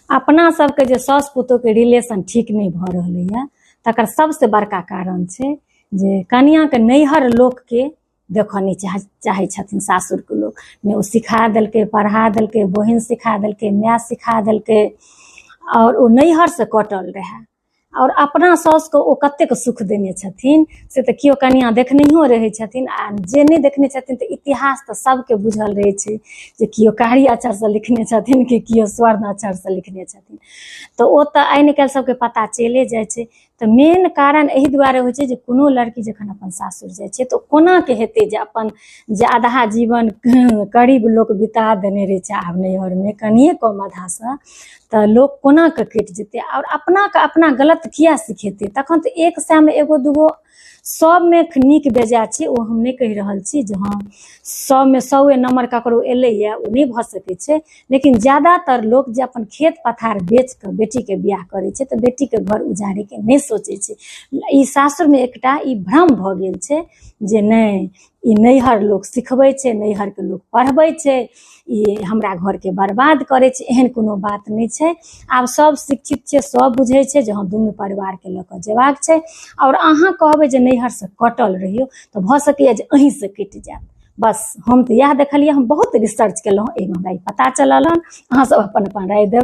अपना सबके जे सास पुतोह के रिलेशन ठीक नहीं भ रहलै है तकर सबसे बड़का कारण छै जे कनिया के नैहर लोक के देखऽ नहीं चाहे छथिन सासुर के लोग। ने ओ सिखा देलकै, पढ़ा देलकै, बहिन सिखा देलकै, माय सिखा देलकै और ओ नैहर से कटल रहे। और अपना सास को ओ कतेक सुख देने छथिन से तऽ केओ कनिया देखनहियो रहै छथिन, आ जे नहीं देखने छथिन तऽ इतिहास तऽ सबके बुझल रहै छै जे केओ कारी अक्षर से लिखने छथिन कि केओ स्वर्ण अक्षर से लिखने छथिन। तऽ ओ तऽ आइ काल्हि सबके पता चले जाइ छै। तऽ मेन कारण एहि दुआरे होइ छै जे कोनो लड़की जखन अपन सासुर जाइ छै तऽ कोना के हेतै जे अपन जे आधा जीवन करीब लोक बिता देने रहै छै आब नैहरमे कनिए कम आधासँ, तऽ लोक कोना के कटि जेतै और अपना के अपना गलत किया सिखेतै। तखन तऽ एक सएमे एगो दूगो सबमे नीक बेजाय छै, ओ हम नहीं कहि रहल छी जे हाँ 100 में 100 नंबर ककरो एलैए, ओ नहीं भऽ सकै छै। लेकिन ज्यादातर लोग जे अपन खेत पथार बेच कऽ बेटी के बियाह करै छै तऽ बेटी के घर उजाड़े के नहीं सोचै छै। ई सासुर में एकटा ई भ्रम भऽ गेल छै जे नहीं ई नैहर लोक सिखबै छै, नैहर के लोक पढ़बै छै, ई हमरा घर के बर्बाद करे छै। एहन कोनो बात नहीं छै। आब सब शिक्षित छै, सब बुझै छै जे हाँ दुनू परिवार के लऽ कऽ जेबाक छै। और अहाँ कहबै जे नैहर से कटल रहियो तऽ भऽ सकैए जे अहीं से कटि जायत। बस हम तऽ इएह देखलियै, हम बहुत रिसर्च केलहुँ, एहिमे हमरा ई पता चलल हन। अहाँ सब अपन अपन राय देबै।